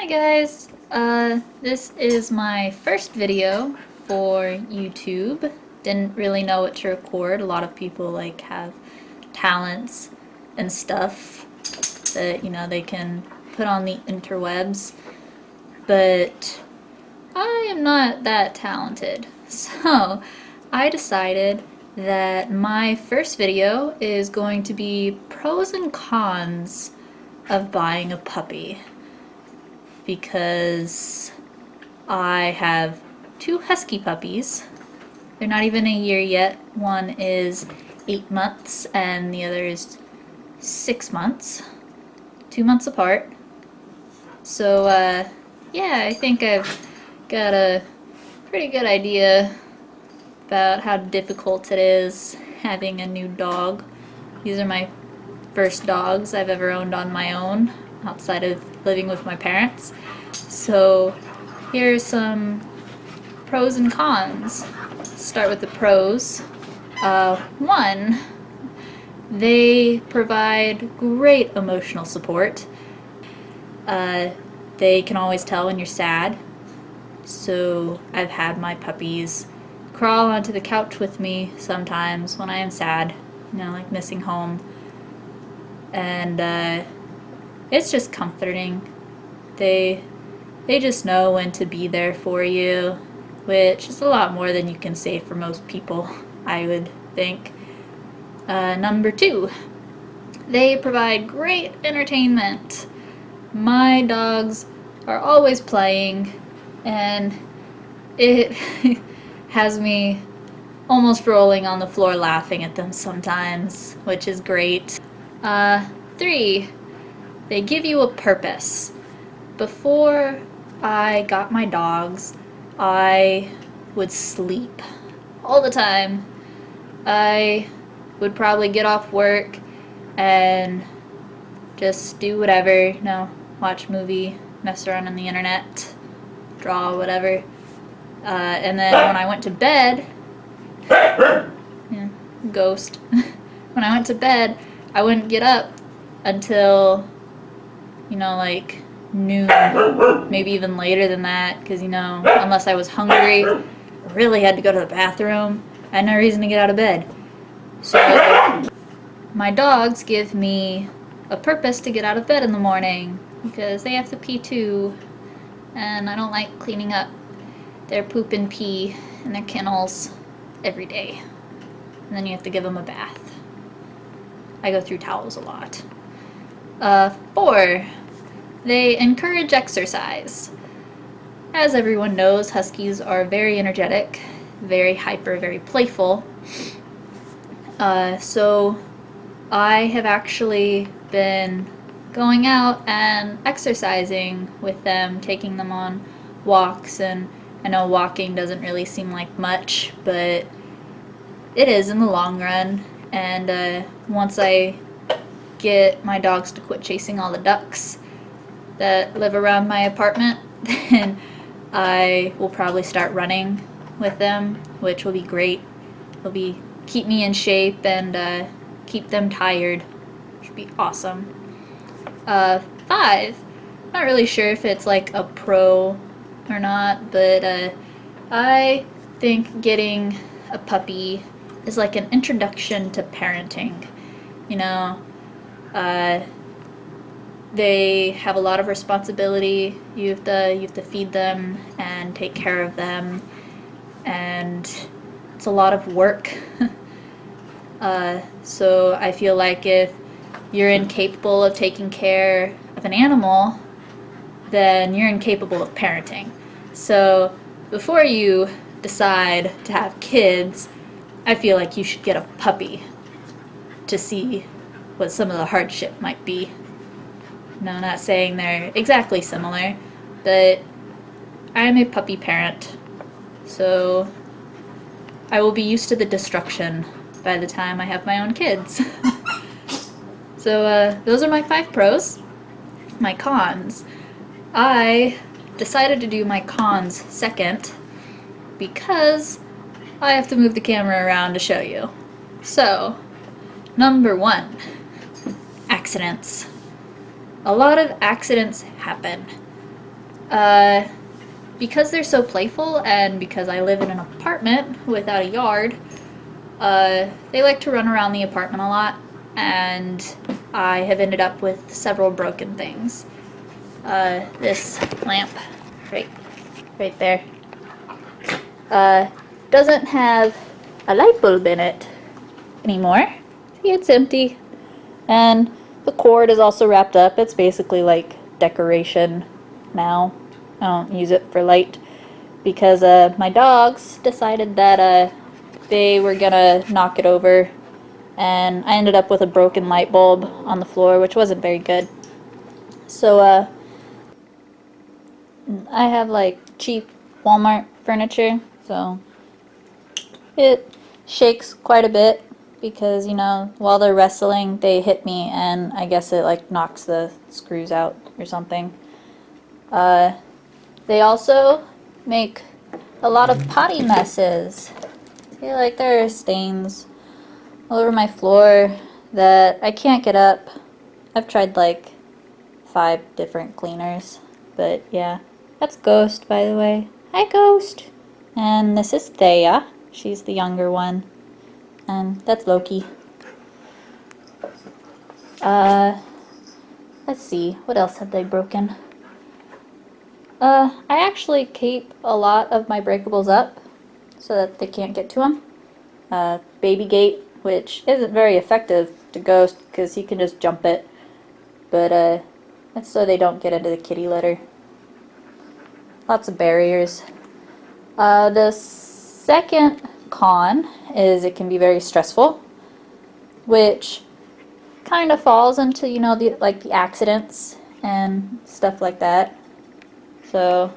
Hi guys, this is my first video for YouTube. Didn't really know what to record. A lot of people have talents and stuff that they can put on the interwebs, but I am not that talented. So I decided that my first video is going to be pros and cons of buying a puppy, because I have two husky puppies. They're not even a year yet. One is 8 months and the other is 6 months. 2 months apart. So yeah, I think I've got a pretty good idea about how difficult it is having a new dog. These are my first dogs I've ever owned on my own, outside of living with my parents. So here's some pros and cons. Start with the pros. One, they provide great emotional support. They can always tell when you're sad. So I've had my puppies crawl onto the couch with me sometimes when I am sad, like missing home. And it's just comforting. They just know when to be there for you, which is a lot more than you can say for most people, I would think. Number two, they provide great entertainment. My dogs are always playing, and it has me almost rolling on the floor laughing at them sometimes, which is great. Three, they give you a purpose. Before I got my dogs, I would sleep all the time. I would probably get off work and just do whatever, watch a movie, mess around on the internet, draw, whatever. And then when I went to bed, ghost. When I went to bed, I wouldn't get up until, noon, maybe even later than that, because, unless I was hungry, really had to go to the bathroom, I had no reason to get out of bed. So my dogs give me a purpose to get out of bed in the morning, because they have to pee too, and I don't like cleaning up their poop and pee in their kennels every day. And then you have to give them a bath. I go through towels a lot. 4, they encourage exercise. As everyone knows, huskies are very energetic, very hyper, very playful. So I have actually been going out and exercising with them, taking them on walks, and I know walking doesn't really seem like much, but it is in the long run. And once I get my dogs to quit chasing all the ducks that live around my apartment, then I will probably start running with them, which will be great. It'll keep me in shape and keep them tired, which would be awesome. 5, not really sure if it's like a pro or not, but I think getting a puppy is like an introduction to parenting. They have a lot of responsibility. You have to feed them and take care of them, and it's a lot of work. So I feel like if you're incapable of taking care of an animal, then you're incapable of parenting. So before you decide to have kids, I feel like you should get a puppy to see what some of the hardship might be. No, not saying they're exactly similar, but I am a puppy parent, so I will be used to the destruction by the time I have my own kids. So those are my 5 pros. My cons. I decided to do my cons second because I have to move the camera around to show you. So, number 1, accidents. A lot of accidents happen. Because they're so playful and because I live in an apartment without a yard, they like to run around the apartment a lot, and I have ended up with several broken things. This lamp, right there, doesn't have a light bulb in it anymore. See, it's empty. And the cord is also wrapped up. It's basically like decoration now. I don't use it for light because my dogs decided that they were gonna knock it over, and I ended up with a broken light bulb on the floor, which wasn't very good. So I have like cheap Walmart furniture, so it shakes quite a bit because, you know, while they're wrestling they hit me and I guess it like knocks the screws out or something. They also make a lot of potty messes. See, like there are stains all over my floor that I can't get up. I've tried like 5 different cleaners, but yeah. That's Ghost, by the way. Hi, Ghost! And this is Thea. She's the younger one. And that's Loki. Let's see. What else have they broken? I actually keep a lot of my breakables up so that they can't get to them. Baby gate, which isn't very effective to Ghost because he can just jump it. But, that's so they don't get into the kitty litter. Lots of barriers. The second con is it can be very stressful, which kind of falls into, you know, the accidents and stuff like that. So,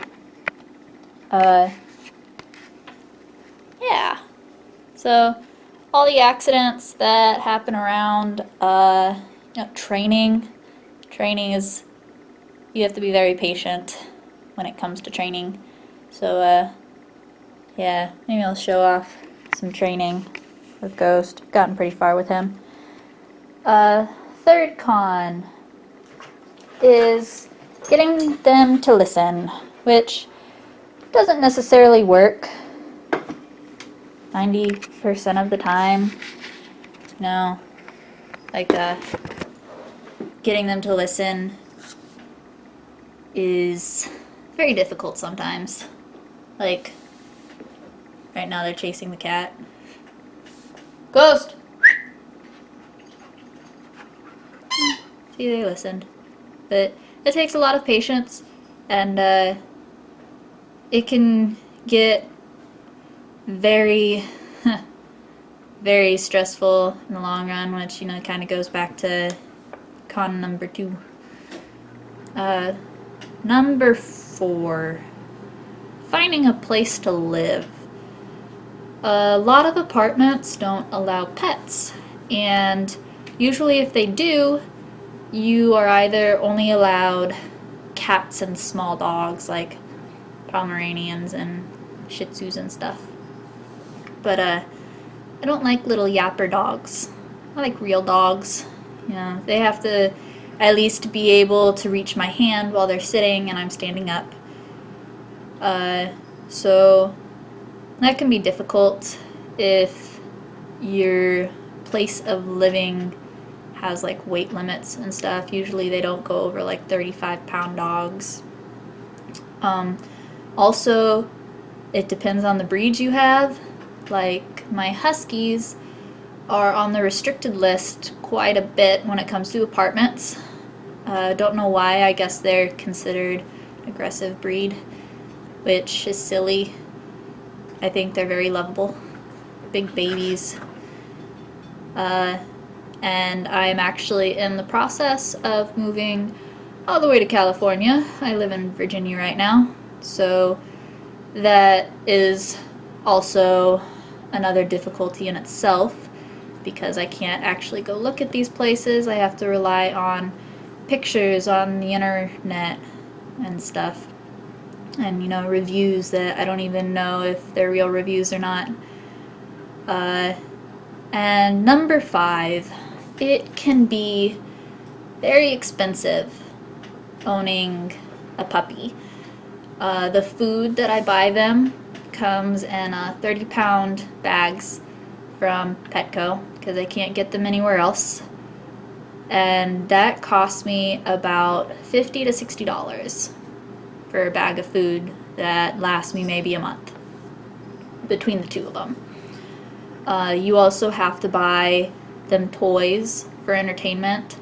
yeah. So, all the accidents that happen around, you know, training. Training is, you have to be very patient when it comes to training. So, yeah, maybe I'll show off some training with Ghost. Gotten pretty far with him. Third con is getting them to listen, which doesn't necessarily work 90% of the time. No, like getting them to listen is very difficult sometimes. Like right now they're chasing the cat. Ghost! See, they listened. But it takes a lot of patience, and it can get very, very stressful in the long run, which, you know, kind of goes back to con number 2. Number 4, finding a place to live. A lot of apartments don't allow pets, and usually if they do, you are either only allowed cats and small dogs like Pomeranians and Shih Tzus and stuff. But I don't like little yapper dogs. I like real dogs. You know, they have to at least be able to reach my hand while they're sitting and I'm standing up. So that can be difficult if your place of living has like weight limits and stuff. Usually they don't go over like 35-pound dogs. Also, it depends on the breed you have. Like my Huskies are on the restricted list quite a bit when it comes to apartments. Don't know why. I guess they're considered an aggressive breed, which is silly. I think they're very lovable. Big babies. And I'm actually in the process of moving all the way to California. I live in Virginia right now, so that is also another difficulty in itself because I can't actually go look at these places. I have to rely on pictures on the internet and stuff, and, you know, reviews that I don't even know if they're real reviews or not. And number 5, it can be very expensive owning a puppy. The food that I buy them comes in 30-pound bags from Petco because I can't get them anywhere else. And that costs me about $50 to $60 for a bag of food that lasts me maybe a month between the two of them. You also have to buy them toys for entertainment.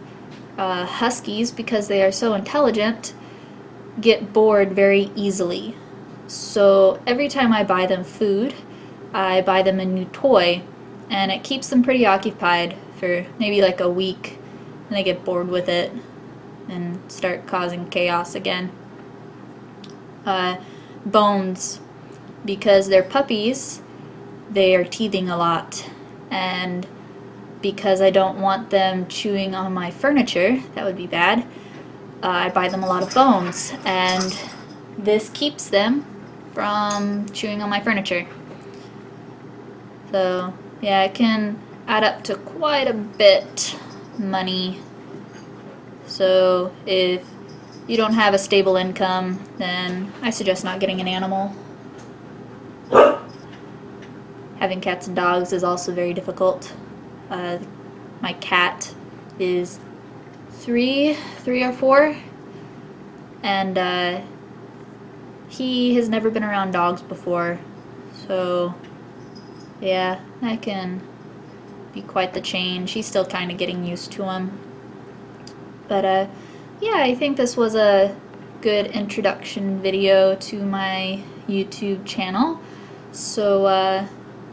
Huskies, because they are so intelligent, get bored very easily. So every time I buy them food, I buy them a new toy, and it keeps them pretty occupied for maybe like a week, and they get bored with it and start causing chaos again. Bones, because they're puppies, they are teething a lot, and because I don't want them chewing on my furniture, that would be bad, I buy them a lot of bones, and this keeps them from chewing on my furniture. So yeah, it can add up to quite a bit money. So if you don't have a stable income, then I suggest not getting an animal. Having cats and dogs is also very difficult. My cat is three or four, and he has never been around dogs before, so yeah, that can be quite the change. He's still kind of getting used to him. But yeah, I think this was a good introduction video to my YouTube channel. So I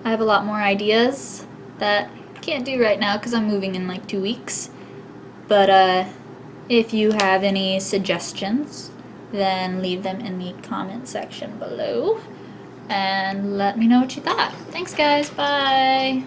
have a lot more ideas that I can't do right now because I'm moving in like 2 weeks. But if you have any suggestions, then leave them in the comment section below and let me know what you thought. Thanks guys, bye!